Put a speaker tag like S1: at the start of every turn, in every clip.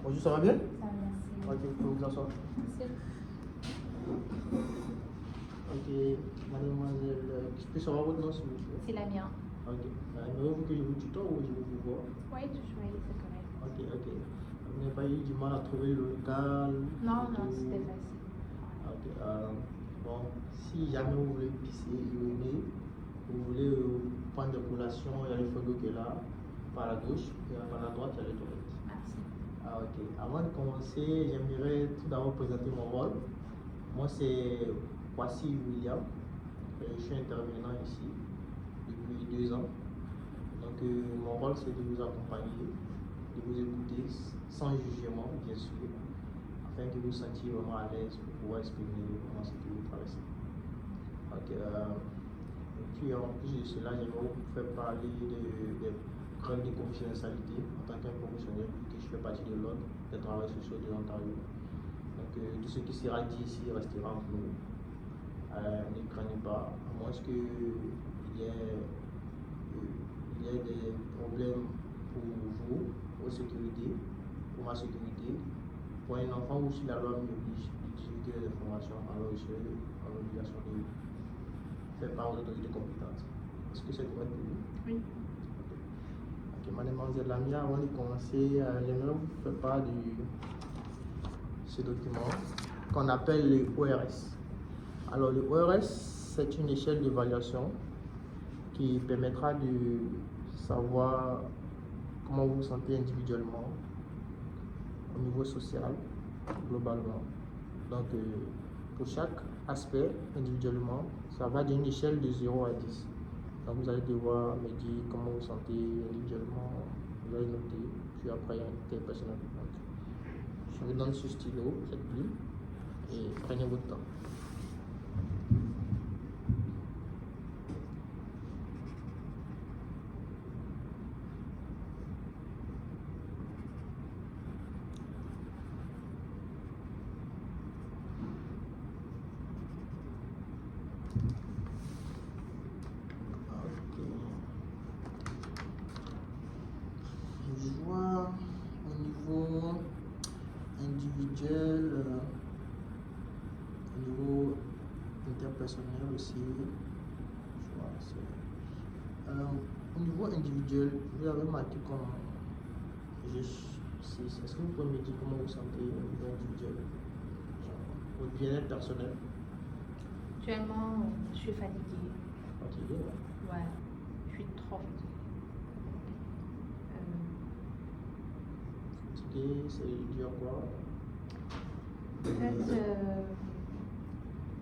S1: Bonjour, ça va bien?
S2: Ça va, merci.
S1: Ok, vous pouvez vous asseoir.
S2: Merci.
S1: Ok, mademoiselle, je peux savoir votre nom s'il vous plaît?
S2: C'est la mienne.
S1: Ok, aimeriez-vous que je vous tutoie ou je vous vois?
S2: Oui, tu choisis, c'est correct.
S1: Ok. Vous n'avez pas eu du mal à trouver le local?
S2: Non, c'était facile.
S1: Ok, bon, si jamais vous voulez pisser, uriner, vous voulez prendre des collations, il y a le frigo qui est là, par la gauche, et par la droite, il y a les toilettes.
S2: Merci.
S1: Ok. Avant de commencer, j'aimerais tout d'abord présenter mon rôle. Moi, c'est Kwasi William. Je suis intervenant ici depuis 2 ans. Donc, mon rôle, c'est de vous accompagner, de vous écouter sans jugement, bien sûr, afin que vous vous sentiez vraiment à l'aise pour pouvoir exprimer comment c'est que vous traversez. Ok. Et puis, en plus de cela, j'aimerais vous faire parler des règles de confidentialité en tant qu'un professionnel, que je fais partie de l'ordre des travailleurs sociaux de l'Ontario. Donc, tout ce qui sera dit ici restera entre nous. Ne craignez pas, à moins qu'il y ait des problèmes pour vous, votre sécurité, pour ma sécurité. Pour un enfant ou si la loi m'oblige d'utiliser des informations, alors je serai en obligation de faire part aux autorités compétentes. Est-ce que c'est correct pour vous?
S2: Oui.
S1: Ok, mademoiselle Lamia, avant de commencer, j'aimerais vous faire part de ce document qu'on appelle le ORS. Alors, le ORS, c'est une échelle d'évaluation qui permettra de savoir comment vous vous sentez individuellement, au niveau social, globalement. Donc, pour chaque aspect individuellement, ça va d'une échelle de 0 à 10. Donc, vous allez devoir me dire comment vous vous sentez individuellement, vous allez noter, puis après, il y a un test personnel. Donc, je vous donne ce stylo, cette plume, et prenez votre temps. Je vois au niveau individuel, au niveau interpersonnel aussi. Je vois, au niveau individuel, vous avez marqué comme est-ce que vous pouvez me dire comment vous sentez au niveau individuel? Genre, votre bien-être personnel?
S2: Actuellement, je suis fatiguée.
S1: Fatigué,
S2: Ouais, je suis trop fatiguée.
S1: Fatigué, c'est dû à quoi?
S2: En fait,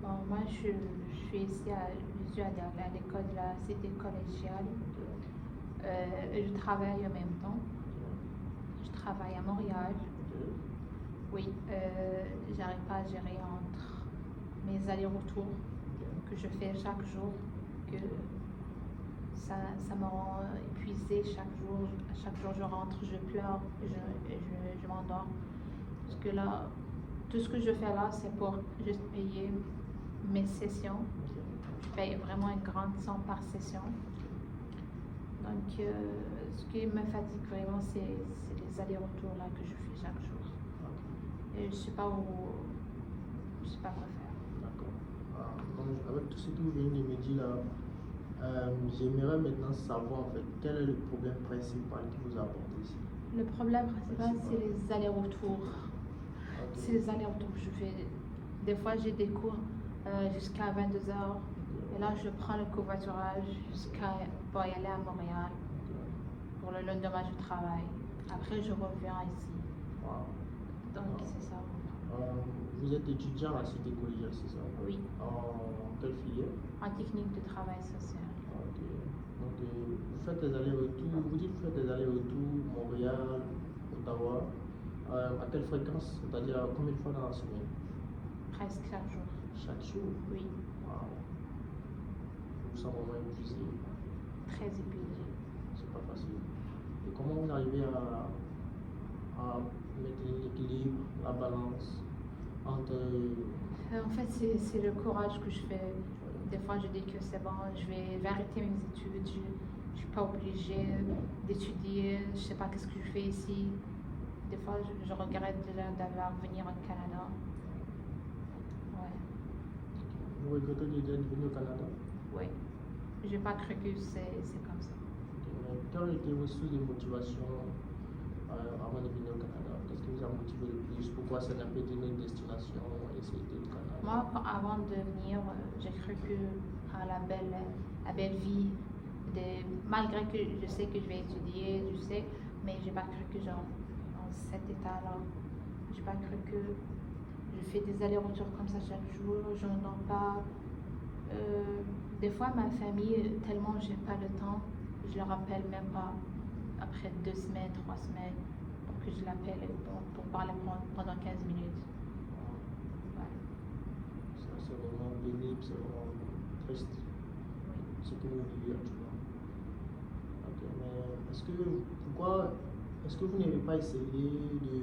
S2: bon, moi, je suis ici je suis à l'école de la cité collégiale. Je travaille en même temps. Je travaille à Montréal. Oui, j'arrive pas à gérer entre mes allers-retours que je fais chaque jour, que ça me rend épuisée chaque jour. À chaque jour, je rentre, je pleure, je m'endors. Parce que là, tout ce que je fais là, c'est pour juste payer mes sessions. Je paye vraiment une grande somme par session. Donc, ce qui me fatigue vraiment, c'est les allers-retours là que je fais chaque jour. Et je sais pas quoi faire.
S1: D'accord. Donc, avec tout ce que vous venez de me dire là, j'aimerais maintenant savoir en fait quel est le problème principal qui vous a apporté ici.
S2: Le problème principal, c'est les allers-retours.
S1: Ok.
S2: C'est les allers-retours que je fais. Des fois, j'ai des cours jusqu'à 22h. Et là, je prends le covoiturage pour y aller à Montréal. Pour le lendemain, je travaille. Après, je reviens ici.
S1: Wow.
S2: Donc, c'est ça.
S1: Vous êtes étudiant à la cité collégiale, c'est ça?
S2: Oui.
S1: En quelle filière?
S2: En technique de travail social.
S1: Ok. Donc, vous faites des allers-retours, vous dites que vous faites des allers-retours Montréal, Ottawa. À quelle fréquence? C'est-à-dire combien de fois dans la semaine?
S2: Presque chaque jour.
S1: Chaque jour?
S2: Oui.
S1: Wow. Je vous sens vraiment épuisé.
S2: Très épuisé.
S1: C'est pas facile. Et comment vous arrivez à maintenir l'équilibre, la balance entre...
S2: En fait, c'est le courage que je fais. Des fois, je dis que c'est bon, je vais arrêter mes études. Je ne suis pas obligée d'étudier. Je ne sais pas qu'est-ce que je fais ici. Des fois, je regrette déjà d'avoir venu au Canada. Ouais,
S1: Vous regrettez d'être venu au Canada?
S2: ouais. J'ai pas cru que c'est comme ça.
S1: Mais quelle était vos sources de motivation avant de venir au Canada? Qu'est-ce qui vous a motivé le plus? Pourquoi ça n'a pas été notre destination et c'était le Canada?
S2: Moi, avant de venir, j'ai cru que la belle vie, malgré que je sais que je vais étudier, je sais, mais j'ai pas cru que genre, dans cet état-là, j'ai pas cru que je fais des allers-retours comme ça chaque jour, je n'entends pas. Des fois, ma famille, tellement j'ai pas le temps, je leur appelle même pas après 2 semaines, 3 semaines, pour que je l'appelle pour parler pendant 15 minutes. Ouais.
S1: Ça, c'est vraiment pénible, c'est vraiment triste
S2: Oui.
S1: ce que vous vivez actuellement. Ok, mais est-ce que vous n'avez pas essayé de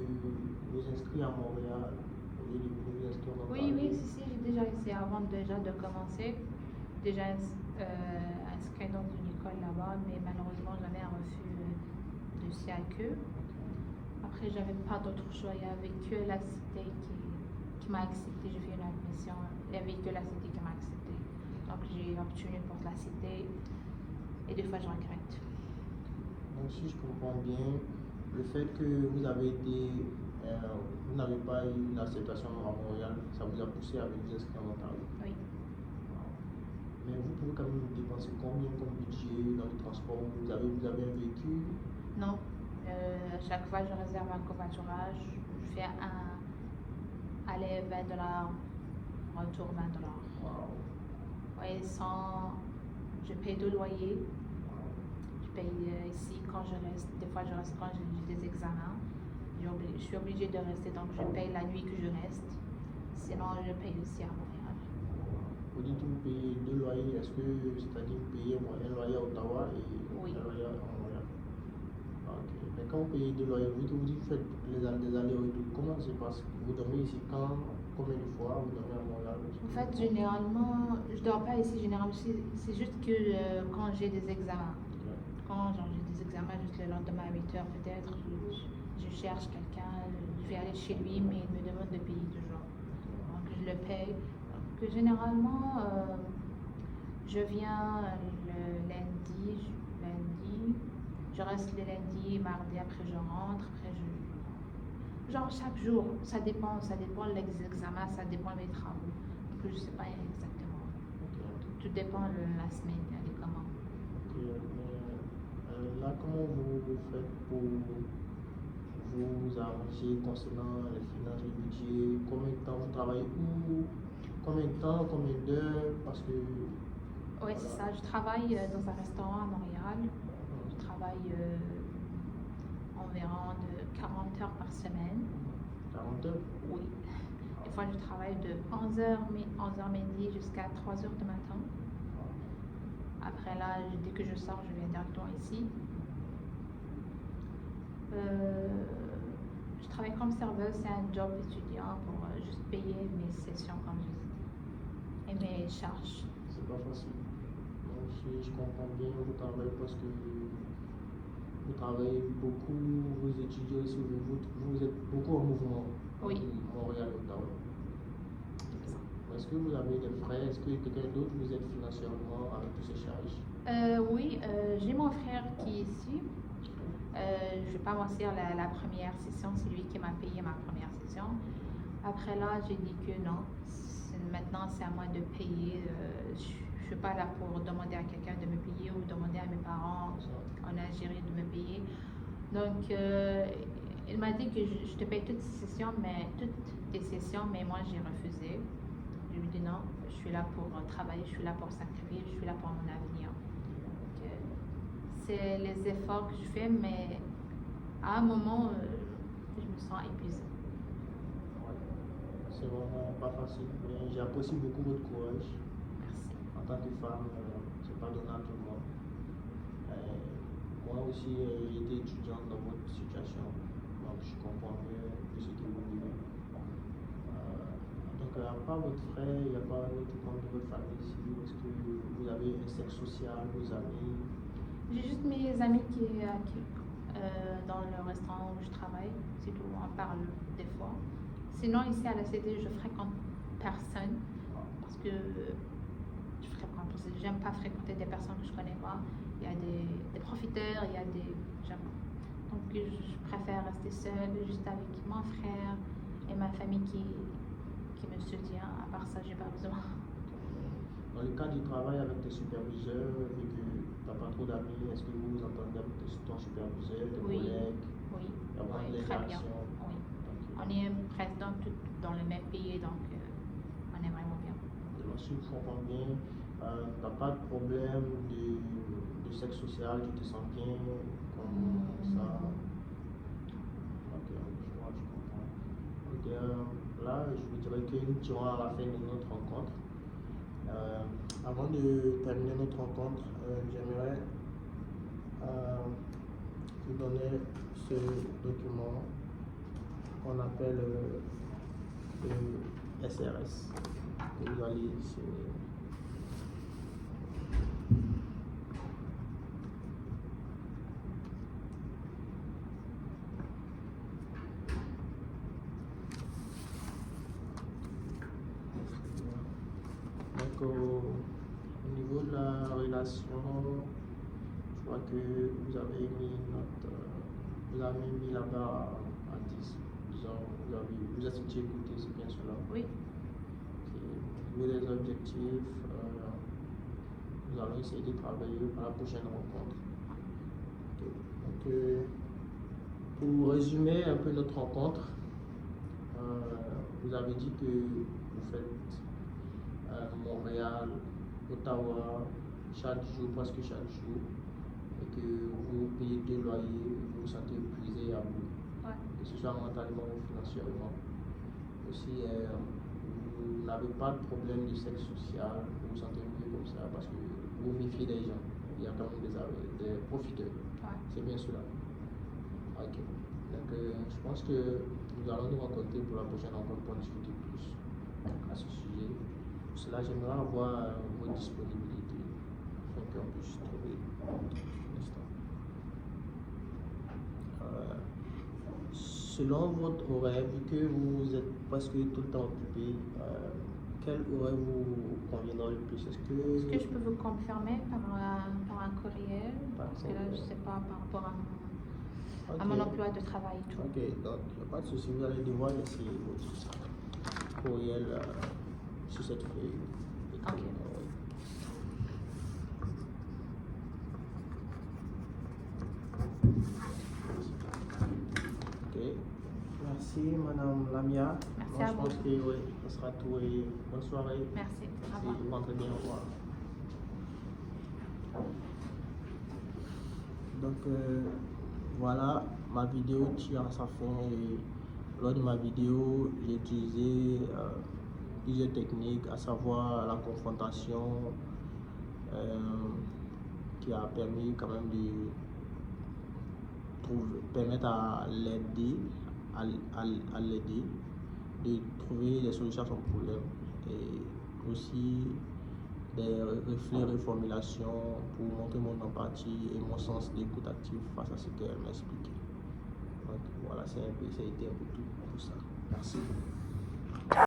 S1: vous inscrire à Montréal au lieu de vous inscrire dans
S2: Oui,
S1: Paris?
S2: si, j'ai déjà essayé avant déjà de commencer, déjà inscrit dans une école là-bas, mais malheureusement j'avais un refus de CAQ. Après, j'avais pas d'autre choix, il y avait que la cité qui m'a accepté, j'ai fait une admission, il y avait que la cité qui m'a accepté. Donc j'ai obtenu pour la cité et des fois je regrette.
S1: Donc, si je comprends bien, le fait que vous avez été, vous n'avez pas eu une acceptation à Montréal, ça vous a poussé à vous inscrire en Ontario.
S2: Oui.
S1: Mais vous pouvez quand même dépenser combien comme budget dans le transport? Vous avez un véhicule?
S2: Non. À chaque fois, je réserve un covoiturage. Je fais un aller $20, retour $20.
S1: Wow.
S2: Oui, je paye 2 loyers. Je paye ici quand je reste. Des fois, je reste quand j'ai des examens. Je suis obligée de rester, donc je paye la nuit que je reste. Sinon, je paye aussi à Montréal.
S1: Vous dites que vous payez 2 loyers, est-ce que c'est-à-dire que vous payez un loyer à Ottawa et
S2: Oui.
S1: un loyer à Montréal? Ok. Mais quand vous payez 2 loyers, vous dites que vous faites des allers-retours, comment ça se passe? Vous dormez ici quand? Combien de fois vous dormez à Montréal?
S2: En fait, généralement, je dors pas ici, généralement, c'est juste que quand j'ai des examens.
S1: Ok.
S2: Quand j'ai des examens, juste le lendemain à 8 heures peut-être, je cherche quelqu'un, je vais aller chez lui, mais il me demande de payer toujours. Donc je le paye. Donc généralement, je viens le lundi, je reste le lundi, mardi, après je rentre, genre chaque jour, ça dépend les examens, ça dépend des travaux. Donc je sais pas exactement.
S1: Ok.
S2: Tout dépend de la semaine, elle est comment.
S1: Ok, mais là, comment vous faites pour vous arranger concernant les finances, le budget? Combien de temps vous travaillez où? Combien de temps, combien d'heures? Parce que.
S2: Oui, c'est ça. Je travaille dans un restaurant à Montréal. Je travaille environ de 40 heures par semaine.
S1: 40 heures?
S2: Oui. Des fois, je travaille de 11h midi jusqu'à 3h du matin. Après là, dès que je sors, je viens directement ici. Je travaille comme serveuse, c'est un job étudiant pour juste payer mes sessions, comme je dis, et mes charges.
S1: C'est pas facile. Donc, si je comprends bien, vous travaillez parce que vous travaillez beaucoup, vous étudiez aussi, vous êtes beaucoup en mouvement.
S2: Oui.
S1: Montréal, Ottawa. Est-ce que vous avez des frais? Est-ce que quelqu'un d'autre vous aide financièrement avec toutes ces charges?
S2: Oui, j'ai mon frère qui est ici. Je ne vais pas mentir, la première session, c'est lui qui m'a payé ma première session. Après là, j'ai dit que non. Maintenant, c'est à moi de payer. Je ne suis pas là pour demander à quelqu'un de me payer ou demander à mes parents en Algérie de me payer. Donc, il m'a dit que je te paye toutes tes sessions, mais moi, j'ai refusé. Je lui ai dit non, je suis là pour travailler, je suis là pour sacrifier, je suis là pour mon avenir. C'est les efforts que je fais, mais à un moment, je me sens épuisée.
S1: C'est vraiment pas facile, mais j'apprécie beaucoup votre courage.
S2: Merci.
S1: En tant que femme, c'est pas donné à tout le monde. Moi aussi, j'ai été étudiante dans votre situation, donc je comprends mieux de ce que vous vivez. Donc, à part votre frère, il n'y a pas d'autres membres de votre famille ici? Est-ce que vous avez un cercle social, vos amis?
S2: J'ai juste mes amis dans le restaurant où je travaille, c'est tout, on parle des fois. Sinon, ici à la CD, je fréquente personne parce que j'aime pas fréquenter des personnes que je connais pas. Il y a des profiteurs, il y a des... j'aime pas. Donc, je préfère rester seule, juste avec mon frère et ma famille qui me soutient. À part ça, j'ai pas besoin.
S1: Dans le cas du travail avec tes superviseurs, vu que tu n'as pas trop d'amis, est-ce que vous vous entendez avec ton superviseur, tes
S2: Oui.
S1: collègues?
S2: Oui,
S1: Il y a vraiment
S2: oui,
S1: des
S2: très bien.
S1: interactions?
S2: Oui.
S1: Ok.
S2: On est presque dans le même pays, donc on est vraiment bien.
S1: Alors, si je comprends bien, tu n'as pas de problème de sexe social, tu te sens bien comme ça? Ok, je vois, je comprends. Ok, là, je vous dirais que nous tirons à la fin de notre rencontre. Avant de terminer notre rencontre, j'aimerais vous donner ce document qu'on appelle le SRS, que vous allez signer. Donc, au niveau de la relation, je vois que vous avez mis vous avez mis la barre à 10. Disons, vous êtes écouté, c'est bien cela.
S2: Oui.
S1: Au niveau des objectifs, nous allons essayer de travailler à la prochaine rencontre. Ok. Donc, pour résumer un peu notre rencontre, vous avez dit que vous faites Montréal, Ottawa, chaque jour, presque chaque jour, et que vous payez 2 loyers, vous vous sentez épuisé à bout,
S2: Ouais.
S1: que ce soit mentalement ou financièrement. Aussi, vous n'avez pas de problème de sexe social, vous vous sentez mieux comme ça parce que vous méfiez des gens. Il y a quand même des profiteurs.
S2: Ouais.
S1: C'est bien cela. Ok. Donc, je pense que nous allons nous rencontrer pour la prochaine rencontre pour discuter plus à ce sujet. Pour cela, j'aimerais avoir vos disponibilités afin qu'on puisse trouver un instant. Selon votre horaire, vu que vous êtes presque tout le temps occupé, quel horaire vous conviendra le plus?
S2: Est-ce que je peux vous confirmer par un courriel? Parce que là, je ne sais pas par rapport à mon emploi de travail et tout.
S1: Ok, donc il n'y a pas de souci, vous allez devoir laisser votre courriel sur cette feuille.
S2: Ok.
S1: Ok, merci Madame Lamia.
S2: Merci
S1: Moi,
S2: à
S1: je
S2: vous.
S1: pense que oui, ça sera tout et bonne soirée.
S2: Merci. Au
S1: Merci,
S2: revoir.
S1: rentrez bien, au revoir. Donc voilà, ma vidéo tire à sa fin et lors de ma vidéo, j'ai utilisé plusieurs techniques, à savoir la confrontation qui a permis quand même de permettre à l'aider, de trouver des solutions à son problème et aussi des reformulations pour montrer mon empathie et mon sens d'écoute active face à ce qu'elle m'a expliqué. Donc voilà, ça a été un peu tout pour ça. Merci.